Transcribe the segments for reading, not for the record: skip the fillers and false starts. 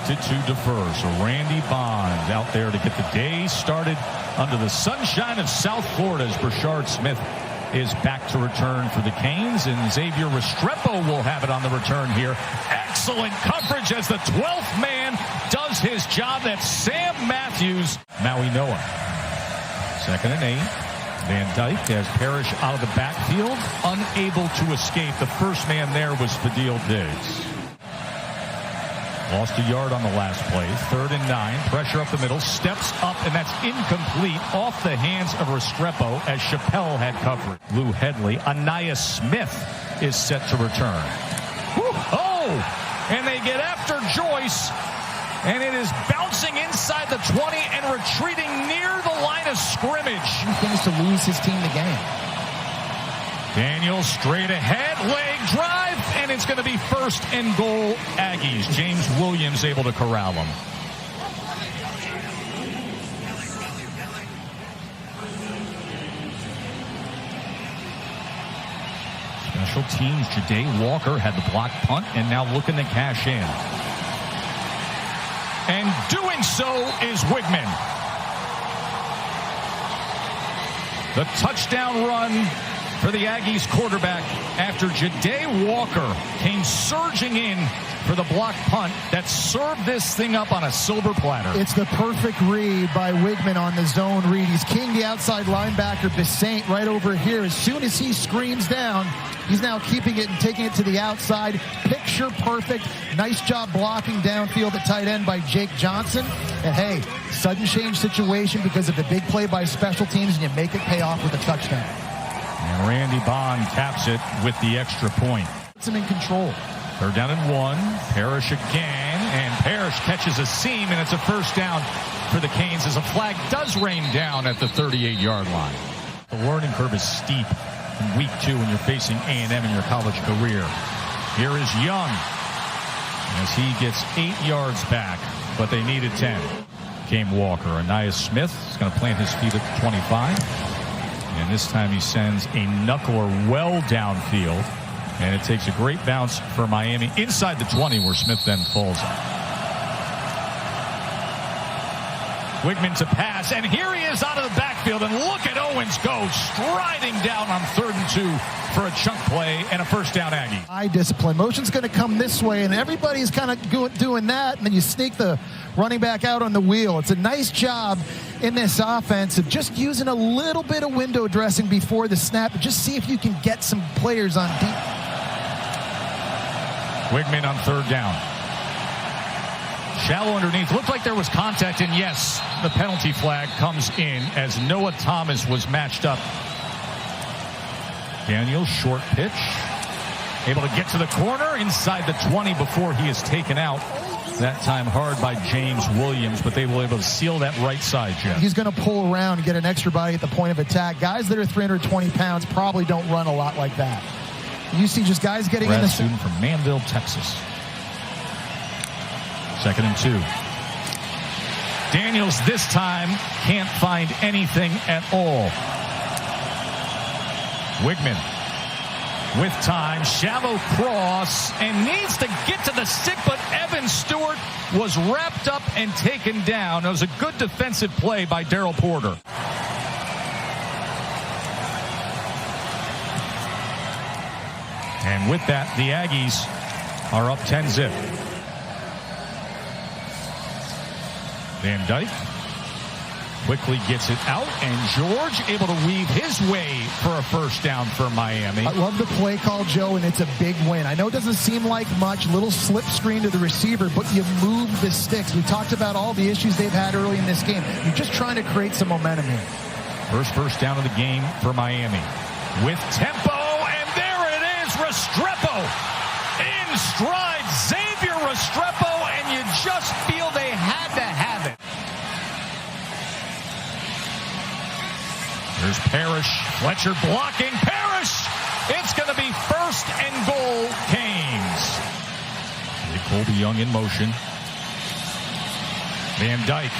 elected to defer. So Randy Bond out there to get the day started under the sunshine of South Florida as Brashard Smith is back to return for the Canes, and Xavier Restrepo will have it on the return here. Excellent coverage as the 12th man does his job. That's Sam Matthews. Maui Noah. 2nd and 8. Van Dyke has Parrish out of the backfield, unable to escape. The first man there was Fadil Diggs. Lost a yard on the last play. 3rd and 9. Pressure up the middle. Steps up, and that's incomplete off the hands of Restrepo as Chappelle had covered. Lou Headley. Anaya Smith is set to return. Woo! Oh! And they get after Joyce, and it is bouncing inside the 20 and retreating near the line of scrimmage. He thinks to lose his team the game. Daniels straight ahead, leg drive, and it's going to be 1st and goal Aggies. James Williams able to corral him. Special teams, Ja'Day Walker had the block punt and now looking to cash in. And doing so is Wigman. The touchdown run for the Aggies quarterback after Ja'Day Walker came surging in for the block punt that served this thing up on a silver platter. It's the perfect read by Wigman on the zone read. He's keying the outside linebacker, Bissaint, right over here. As soon as he screams down, he's now keeping it and taking it to the outside. Picture perfect. Nice job blocking downfield at tight end by Jake Johnson. And hey, sudden change situation because of the big play by special teams, and you make it pay off with a touchdown. And Randy Bond taps it with the extra point. Puts him in control. 3rd down and 1. Parrish again, and Parrish catches a seam, and it's a 1st down for the Canes as a flag does rain down at the 38-yard line. The learning curve is steep in week 2 when you're facing A&M in your college career. Here is Young as he gets 8 yards back, but they needed 10. Came Walker. Anaya Smith is going to plant his feet at the 25. And this time he sends a knuckler well downfield. And it takes a great bounce for Miami inside the 20 where Smith then falls. Wigman to pass. And here he is out of the backfield. And look at Owens go striding down on 3rd and 2 for a chunk play and a 1st down Aggie. Eye discipline. Motion's going to come this way. And everybody's kind of doing that. And then you sneak the running back out on the wheel. It's a nice job in this offense of just using a little bit of window dressing before the snap. Just see if you can get some players on deep. Wigman on 3rd down. Shallow underneath. Looked like there was contact, and yes, the penalty flag comes in as Noah Thomas was matched up. Daniels, short pitch. Able to get to the corner inside the 20 before he is taken out. That time hard by James Williams, but they were able to seal that right side, Jeff. He's going to pull around and get an extra body at the point of attack. Guys that are 320 pounds probably don't run a lot like that. You see just guys getting in the... student from Manville, Texas. 2nd and 2. Daniels this time can't find anything at all. Wigman with time, shallow cross, and needs to get to the stick, but Evan Stewart was wrapped up and taken down. It was a good defensive play by Darryl Porter. And with that, the Aggies are up 10-zip. Van Dyke quickly gets it out, and George able to weave his way for a 1st down for Miami. I love the play call, Joe, and it's a big win. I know it doesn't seem like much, little slip screen to the receiver, but you move the sticks. We talked about all the issues they've had early in this game. You're just trying to create some momentum here. First down of the game for Miami. With tempo, and there it is, Restrepo in stride. Xavier Restrepo, and you just feel they had to have it. There's Parrish. Fletcher blocking. Parrish! It's going to be 1st and goal, Canes. Jacolby Young in motion. Van Dyke.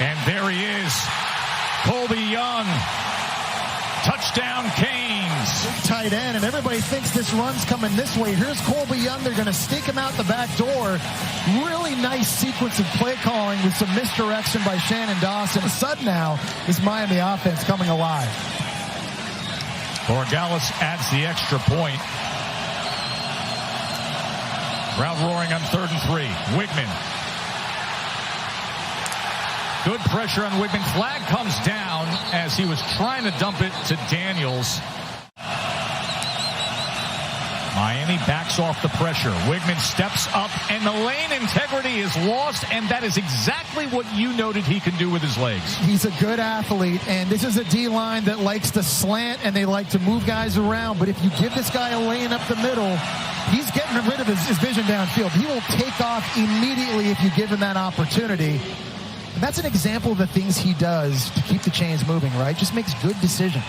And there he is. Colby Young Touchdown, Canes. Big tight end, and everybody thinks this run's coming this way. Here's Colby Young. They're going to stake him out the back door. Really nice sequence of play calling with some misdirection by Shannon Dawson. A sudden now, this Miami offense coming alive. Borregales adds the extra point. Crowd roaring on 3rd and 3. Wigman. Good pressure on Wigman. Flag comes down as he was trying to dump it to Daniels. Miami backs off the pressure. Wigman steps up, and the lane integrity is lost, and that is exactly what you noted he can do with his legs. He's a good athlete, and this is a D-line that likes to slant, and they like to move guys around. But if you give this guy a lane up the middle, he's getting rid of his vision downfield. He will take off immediately if you give him that opportunity. And that's an example of the things he does to keep the chains moving, right? Just makes good decisions.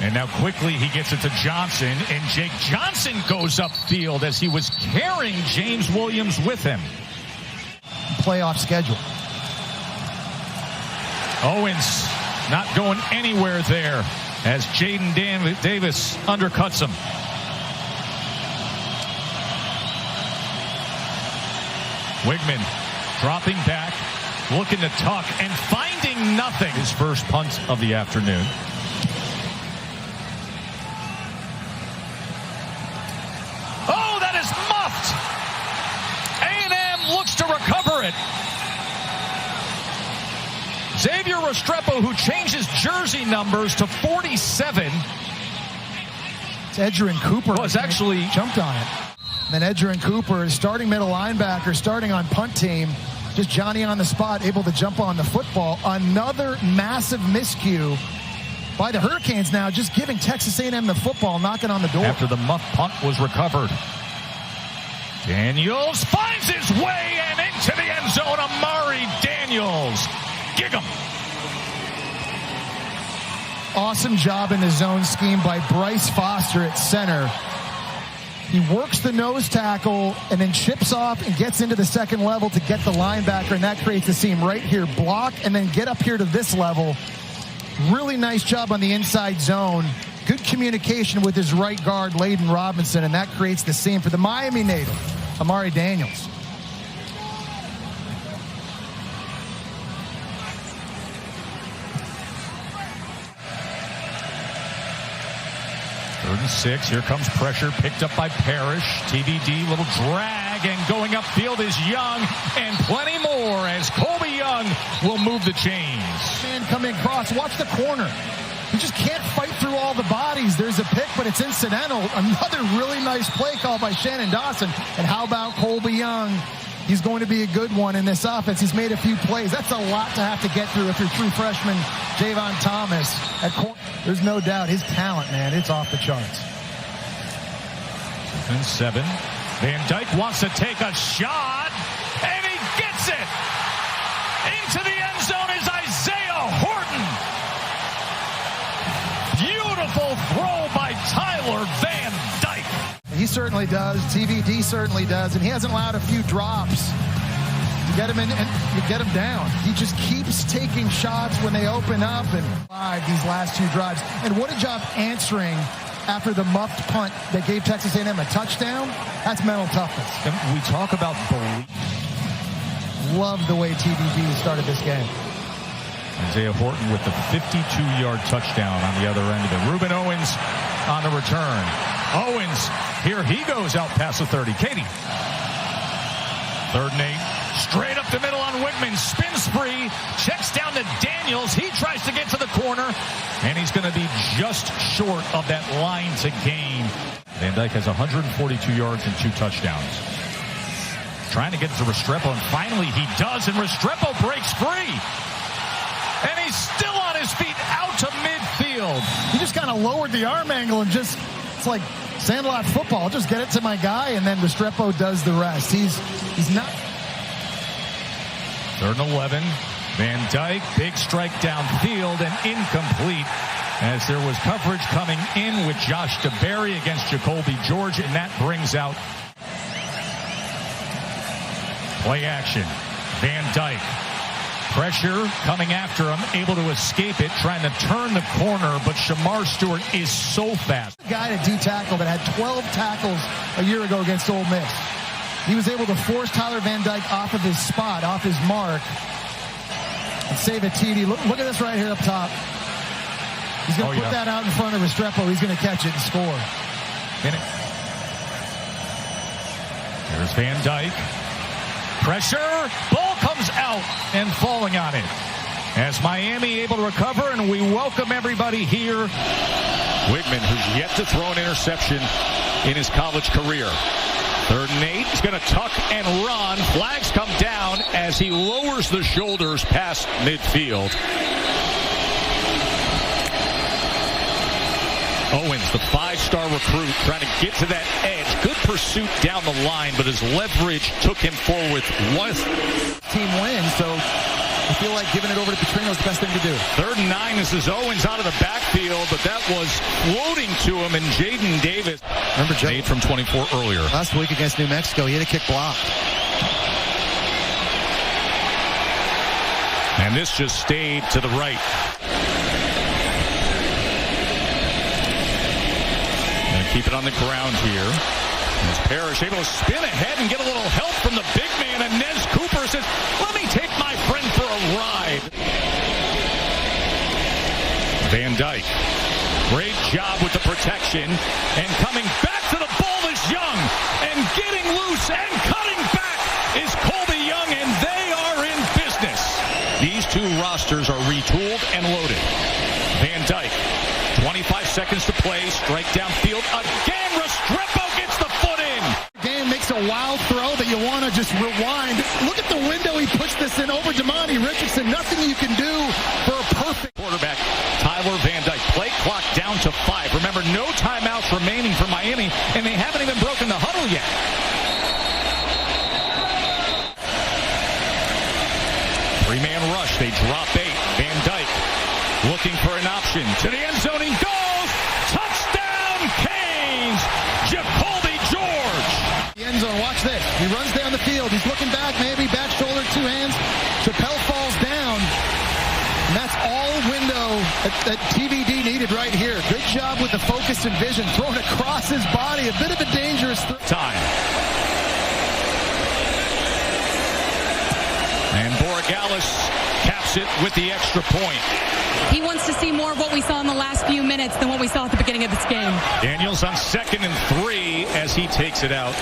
And now quickly he gets it to Johnson, and Jake Johnson goes upfield as he was carrying James Williams with him. Playoff schedule. Owens not going anywhere there as Jaden Davis undercuts him. Wigman dropping back, looking to tuck, and finding nothing. His first punt of the afternoon. Oh, that is muffed. A&M looks to recover it. Xavier Restrepo, who changes jersey numbers to 47. It's Edgerrin Cooper. Was actually jumped on it. And then Edgerrin Cooper is starting middle linebacker, starting on punt team. Just Johnny on the spot, able to jump on the football. Another massive miscue by the Hurricanes now, just giving Texas A&M the football, knocking on the door. After the muff punt was recovered. Daniels finds his way and into the end zone. Amari Daniels. Gig 'em. Awesome job in the zone scheme by Bryce Foster at center. He works the nose tackle and then chips off and gets into the second level to get the linebacker, and that creates the seam right here. Block and then get up here to this level. Really nice job on the inside zone. Good communication with his right guard, Layden Robinson, and that creates the seam for the Miami native, Amari Daniels. Third and 6. Here comes pressure picked up by Parrish. TVD, little drag, and going upfield is Young, and plenty more as Colby Young will move the chains. Man coming across. Watch the corner. He just can't fight through all the bodies. There's a pick, but it's incidental. Another really nice play call by Shannon Dawson. And how about Colby Young? He's going to be a good one in this offense. He's made a few plays. That's a lot to have to get through if you're true freshman Javon Thomas at corner. There's no doubt his talent, man, it's off the charts. And 7. Van Dyke wants to take a shot, and he gets it. Into the end zone is Isaiah Horton. Beautiful throw by Tyler Van Dyke. He certainly does. TVD certainly does. And he hasn't allowed a few drops to get him in and get him down. He just keeps taking shots when they open up and these last 2 drives. And what a job answering after the muffed punt that gave Texas A&M a touchdown. That's mental toughness. And we talk about belief. Love the way TVD started this game. Isaiah Horton with the 52-yard touchdown on the other end of it. Ruben Owens on the return. Owens, here he goes out past the 30. Katie. 3rd and 8. Straight up the middle on Wigman. Spins free. Checks down to Daniels. He tries to get to the corner. And he's going to be just short of that line to gain. Van Dyke has 142 yards and 2 touchdowns. Trying to get to Restrepo, and finally he does, and Restrepo breaks free. And he's still on his feet out to midfield. He just kind of lowered the arm angle and just, it's like Sandlot football. I'll just get it to my guy, and then Restrepo does the rest. He's not. 3rd and 11. Van Dyke, big strike downfield and incomplete as there was coverage coming in with Josh DeBerry against Jacolby George, and that brings out play action. Van Dyke Pressure coming after him, able to escape it, trying to turn the corner, but Shamar Stewart is so fast. The guy at D-tackle that had 12 tackles a year ago against Ole Miss. He was able to force Tyler Van Dyke off of his spot, off his mark, and save a TD. Look at this right here up top. He's going to put that out in front of Restrepo. He's going to catch it and score. There's Van Dyke. Pressure. Ball comes out and falling on it. As Miami able to recover, and we welcome everybody here. Wigman, who's yet to throw an interception in his college career. 3rd and 8. He's going to tuck and run. Flags come down as he lowers the shoulders past midfield. Owens, the 5-star recruit, trying to get to that edge. Good pursuit down the line, but his leverage took him forward. Team wins, so I feel like giving it over to Petrino is the best thing to do. 3rd and 9. This is Owens out of the backfield, but that was floating to him, and Jaden Davis. Remember Joe? Made from 24 earlier. Last week against New Mexico, he had a kick blocked. And this just stayed to the right. Keep it on the ground here. As Parrish able to spin ahead and get a little help from the big man. And Nez Cooper says, let me take my friend for a ride. Van Dyke. Great job with the protection. And coming back to the ball is Young. And getting loose and cutting back is Colby Young. And they are in business. These two rosters are retooled and loaded. Van Dyke. 25 seconds to play. Strike downfield again. Restrepo gets the foot in. Game makes a wild throw that you want to just rewind. Look at the window he puts this in over Damani Richardson. Nothing you can do for a perfect quarterback. Tyler Van Dyke. Play clock down to 5. Remember, no timeouts remaining for Miami, and they haven't even broken the huddle yet. Three-man rush. They drop 8. Van Dyke looking for an option. To the end zone he goes. Touchdown, Canes. Jacolby George. The end zone. Watch this. He runs down the field. He's looking back, maybe back shoulder, 2 hands. Chappelle falls down. And that's all window that TVD needed right here. Good job with the focus and vision. Thrown across his body. A bit of a dangerous time. And Borregales caps it with the extra point. He wants to see more of what we saw in the last few minutes than what we saw at the beginning of this game. Daniels on 2nd and 3 as he takes it out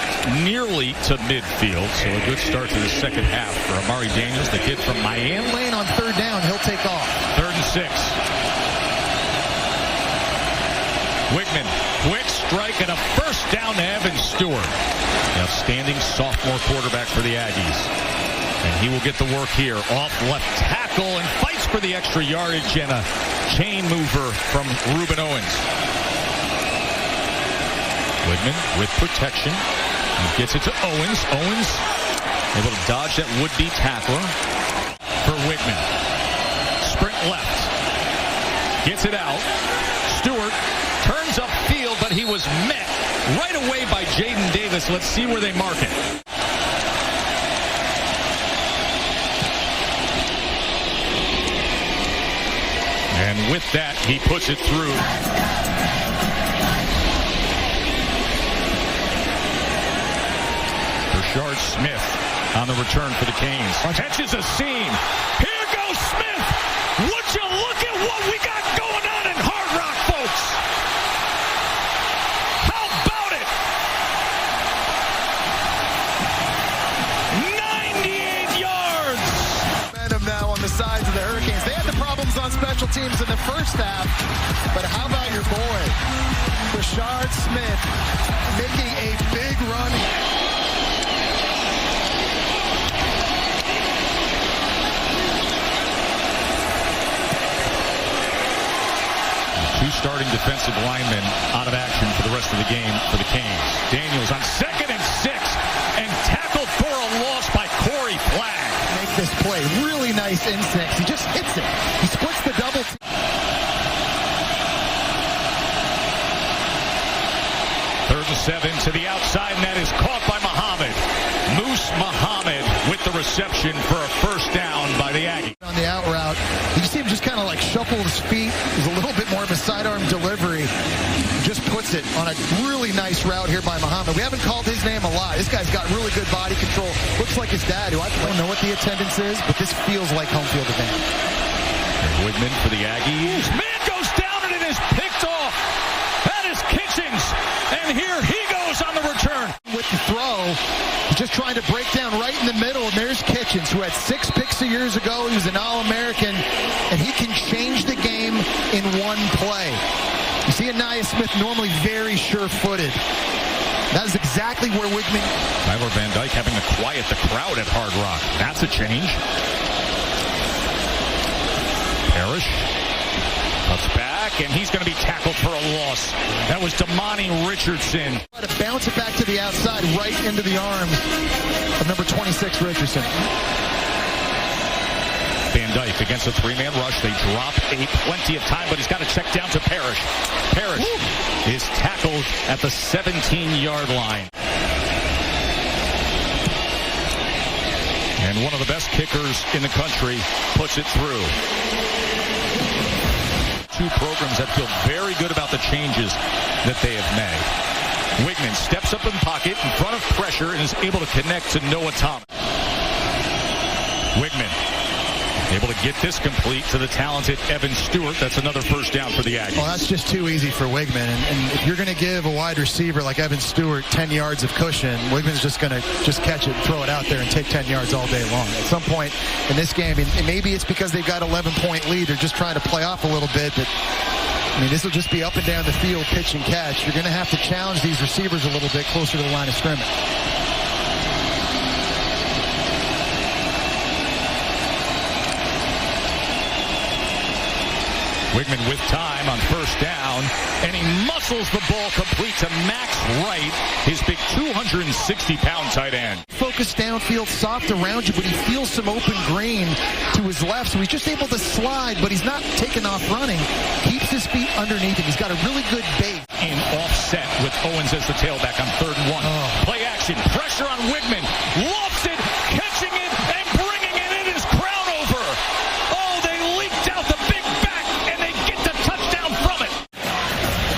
nearly to midfield. So a good start to the second half for Amari Daniels, the kid from Miami. Lane on 3rd down. He'll take off. 3rd and 6. Wigman, quick strike and a first down to Evan Stewart. The outstanding sophomore quarterback for the Aggies. And he will get the work here. Off left tackle and fights for the extra yardage and a chain mover from Ruben Owens. Wigman with protection. He gets it to Owens. Owens able to dodge that would-be tackler for Wigman. Sprint left. Gets it out. Stewart turns upfield, but he was met right away by Jaden Davis. Let's see where they mark it. And with that, he puts it through. Rashard Smith on the return for the Canes. Catches a seam. Here goes Smith. Would you look at what we got going on in Hard Rock, folks? How about it? 98 yards. Momentum now on the sides of the Hurricanes. They had the problems on special teams in the first half, but how about your boy, Rashard Smith, making a big run. Two starting defensive linemen out of action for the rest of the game for the Canes. Daniels on 2nd and 6 and tackled for a loss by Corey Flagg. Make this play. Really nice instincts. He just hits it. He splits the double. 3rd and 7 to the outside, and that is caught by Muhammad. Moose Muhammad with the reception for a first down by the Aggies. You see him just kind of like shuffle his feet. There's a little bit more of a sidearm delivery. Just puts it on a really nice route here by Muhammad. We haven't called his name a lot. This guy's got really good body control. Looks like his dad, who I don't know what the attendance is, but this feels like home field advantage. Woodman for the Aggies. Man goes down and it is picked off. That is Kinchens. And here he goes on the return. With the throw, he's just trying to break down right in the middle. And there's Kinchens, who had 6 picks years ago. He was an All-American, and he can change the game in one play. You see Anaya Smith normally very sure-footed. That is exactly where Wigman... Tyler Van Dyke having to quiet the crowd at Hard Rock. That's a change. Parrish cuts back, and he's going to be tackled for a loss. That was Damani Richardson. To bounce it back to the outside, right into the arm of number 26, Richardson. Van Dyke against a 3-man rush. They drop 8, plenty of time, but he's got to check down to Parrish. Parrish is tackled at the 17-yard line. And one of the best kickers in the country puts it through. Two programs that feel very good about the changes that they have made. Wigman steps up in pocket in front of pressure and is able to connect to Noah Thomas. Wigman able to get this complete to the talented Evan Stewart. That's another first down for the Aggies. Well, that's just too easy for Wigman. And if you're going to give a wide receiver like Evan Stewart 10 yards of cushion, Wigman's just going to catch it and throw it out there and take 10 yards all day long. At some point in this game, and maybe it's because they've got 11-point lead. They're just trying to play off a little bit. But, I mean, this will just be up and down the field, pitch and catch. You're going to have to challenge these receivers a little bit closer to the line of scrimmage. Wigman with time on first down, and he muscles the ball complete to Max Wright, his big 260-pound tight end. Focus downfield, soft around you, but he feels some open green to his left, so he's just able to slide, but he's not taking off running. Keeps his feet underneath him. He's got a really good base. In offset with Owens as the tailback on 3rd and 1. Play action, pressure on Wigman, lofts it, catching it, and bringing it in is Crownover. Oh, they leaked out the big back, and they get the touchdown from it.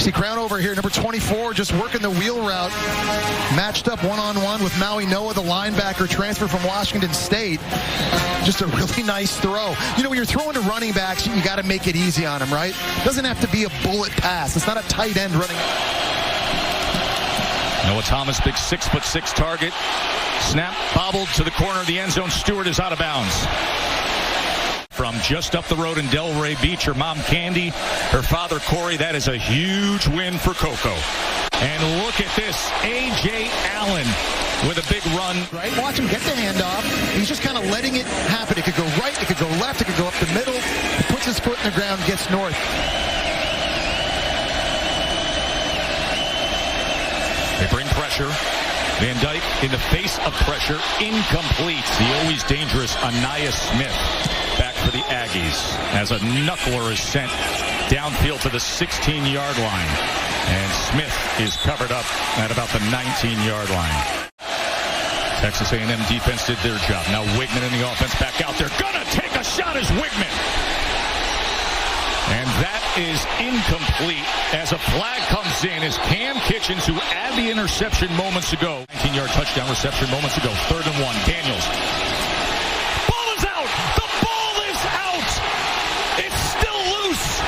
See Crownover here, number 24, just working the wheel route. Matched up one-on-one with Maui Noah, the linebacker, transfer from Washington State. Just a really nice throw. You know, when you're throwing to running backs, you got to make it easy on them, right? It doesn't have to be a bullet pass. It's not a tight end running. Noah Thomas, big 6'6" target. Snap, bobbled to the corner of the end zone. Stewart is out of bounds. From just up the road in Delray Beach, her mom, Candy, her father, Corey. That is a huge win for Coco. And look at this, A.J. Allen with a big run. Right, watch him get the handoff. He's just kind of letting it happen. It could go right, it could go left, it could go up the middle. He puts his foot in the ground, gets north. They bring pressure. Van Dyke in the face of pressure, incomplete. The always dangerous Anaya Smith back for the Aggies as a knuckler is sent downfield to the 16-yard line. And Smith is covered up at about the 19-yard line. Texas A&M defense did their job. Now Wigman in the offense back out there. Gonna take a shot as Wigman. And that is incomplete as a flag comes in as Kam Kinchens, who had the interception moments ago. 19-yard touchdown reception moments ago. 3rd and 1. Daniels. Ball is out. The ball is out. It's still loose.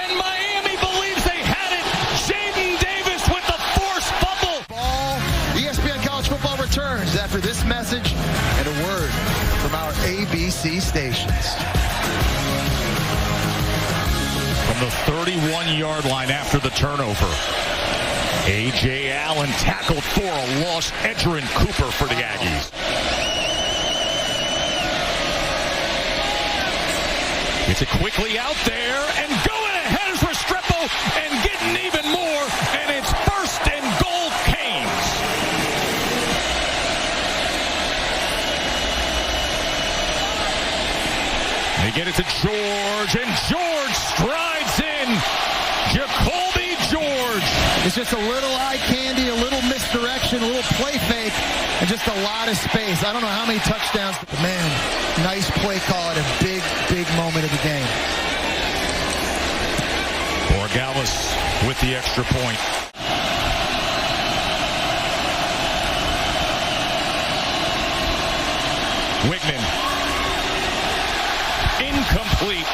And Miami believes they had it. Jaden Davis with the forced fumble. Ball. ESPN College Football returns after this message and a word from our ABC stations. From the 31-yard line after the turnover. A.J. Allen tackled for a loss. Edgerrin Cooper for the Aggies. Gets it quickly out there, and going ahead is Restrepo, and getting even more, and it's 1st and goal Canes. They get it to George, and George strides in. Jacolby George. It's just a little eye candy, a little misdirection, a little play fake, and just a lot of space. I don't know how many touchdowns, but man, nice play call at a big, big moment of the game. with the extra point. Wigman. Incomplete.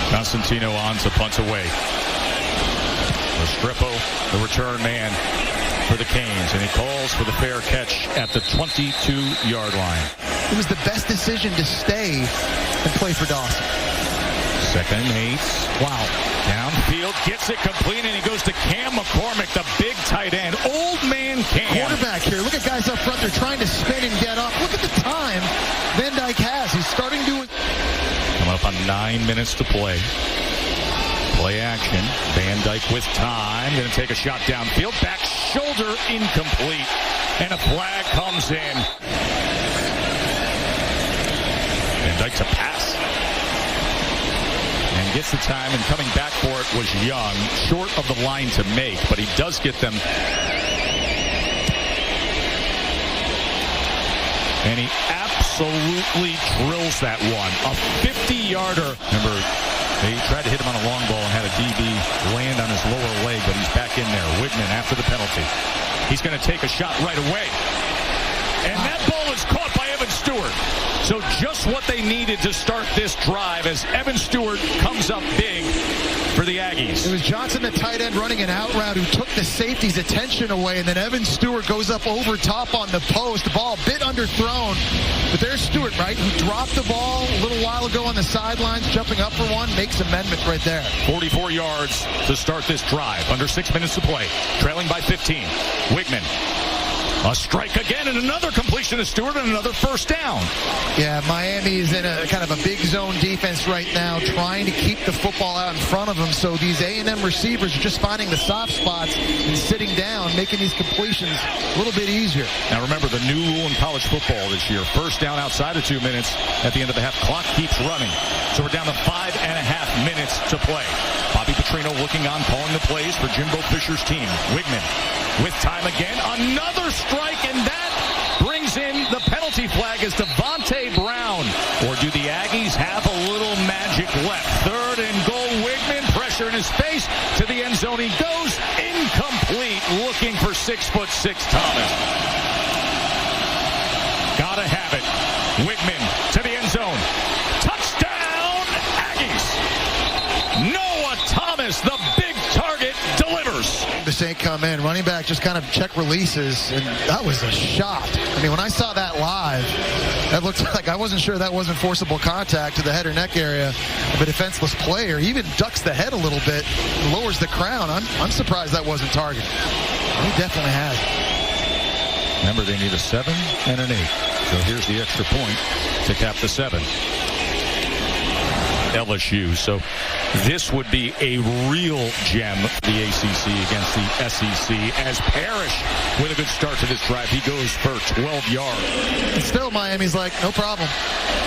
Constantino on to punt away. Restrepo, the return man for the Canes, and he calls for the fair catch at the 22-yard line. It was the best decision to stay and play for Dawson. 2nd and 8. Wow. Downfield, gets it complete, and he goes to Kam McCormick, the big tight end. Old man Kam. Quarterback here. Look at guys up front. They're trying to spin and get up. Look at the time Van Dyke has. He's starting to... Coming up on 9 minutes to play. Play action. Van Dyke with time. Going to take a shot downfield. Back shoulder incomplete. And a flag comes in. Van Dyke to pass. And gets the time, and coming back for it was Young. Short of the line to make, but he does get them. And he absolutely drills that one. A 50-yarder. Remember, they tried to hit him on a long ball and had a DB land on his lower leg, but he's back in there. Wigman after the penalty. He's going to take a shot right away. And that ball is caught by Evan Stewart. So just what they needed to start this drive as Evan Stewart comes up big for the Aggies. It was Johnson, the tight end, running an out route who took the safety's attention away, and then Evan Stewart goes up over top on the post. The ball a bit underthrown, but there's Stewart, right, who dropped the ball a little while ago on the sidelines, jumping up for one, makes amendment right there. 44 yards to start this drive. Under 6 minutes to play. Trailing by 15. Wigman. A strike again, and another completion to Stewart, and another first down. Yeah, Miami is in a kind of a big zone defense right now, trying to keep the football out in front of them. So these A&M receivers are just finding the soft spots and sitting down, making these completions a little bit easier. Now remember the new rule in college football this year. First down outside of 2 minutes at the end of the half. Clock keeps running. So we're down to 5.5 minutes to play. Bobby Petrino looking on, calling the plays for Jimbo Fisher's team. Wigman with time again. Another strike, and that brings in the penalty flag as Devontae Brown. Or do the Aggies have a little magic left? 3rd and goal. Wigman, pressure in his face. To the end zone he goes. Incomplete. Looking for 6'6" Thomas. Gotta have it. Wigman to the end zone. Touchdown, Aggies. Noah Thomas, the big target, delivers. Bissett come in. Running back just kind of check releases, and that was a shot. I mean, when I saw that live, that looked like I wasn't sure that wasn't forcible contact to the head or neck area of a defenseless player. He even ducks the head a little bit, lowers the crown. I'm surprised that wasn't targeted. He definitely has. Remember, they need a 7 and an 8. So here's the extra point to cap the 7. LSU. So this would be a real gem for the ACC against the SEC, as Parrish with a good start to this drive. He goes for 12 yards. And still Miami's like, no problem.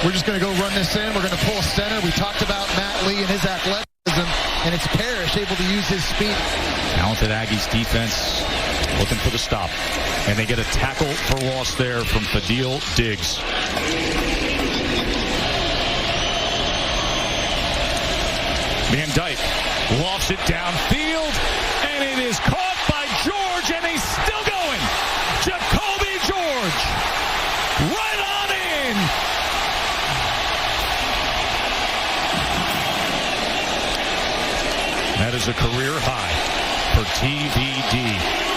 We're just going to go run this in. We're going to pull center. We talked about Matt Lee and his athleticism, and it's Parrish able to use his speed. Talented Aggies defense looking for the stop. And they get a tackle for loss there from Fadil Diggs. Van Dyke lofts it downfield, and it is caught by George, and he's still going. Jacolby George, right on in. That is a career high for TVD.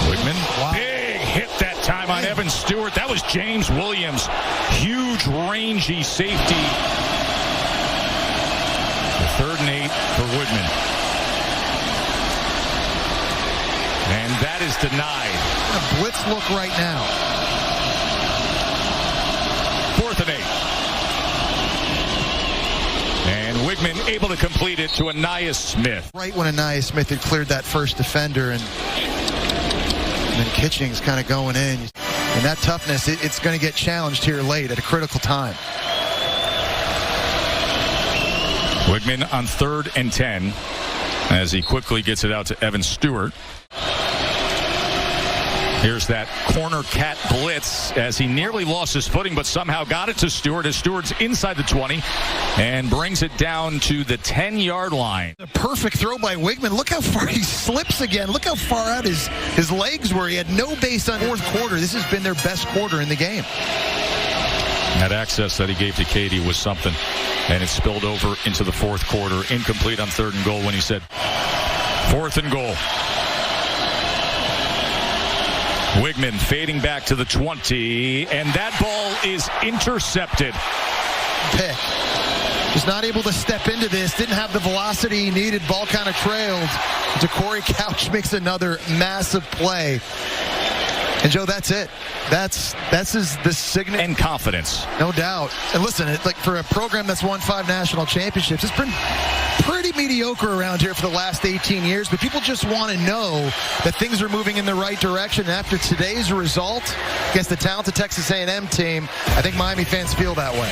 Wigman, wow. Big hit that time on Evan Stewart. That was James Williams. Huge, rangy safety. The 3rd and 8 for Wigman. And that is denied. A blitz look right now. 4th and 8. And Wigman able to complete it to Anais Smith. Right when Anais Smith had cleared that first defender, and then Kinchens kind of going in. And that toughness, it's going to get challenged here late at a critical time. Wigman on 3rd and 10 as he quickly gets it out to Evan Stewart. Here's that corner cat blitz as he nearly lost his footing, but somehow got it to Stewart as Stewart's inside the 20 and brings it down to the 10-yard line. A perfect throw by Wigman. Look how far he slips again. Look how far out his legs were. He had no base on fourth quarter. This has been their best quarter in the game. That access that he gave to Katie was something, and it spilled over into the fourth quarter. Incomplete on 3rd and goal when he said 4th and goal. Wigman fading back to the 20, and that ball is intercepted. Pick. Was not able to step into this. Didn't have the velocity he needed. Ball kind of trailed. Corey Couch makes another massive play. And Joe, that's it. That's the signal. And confidence. No doubt. And listen, like for a program that's won 5 national championships, it's been pretty mediocre around here for the last 18 years, but people just want to know that things are moving in the right direction. And after today's result against the talented Texas A&M team, I think Miami fans feel that way.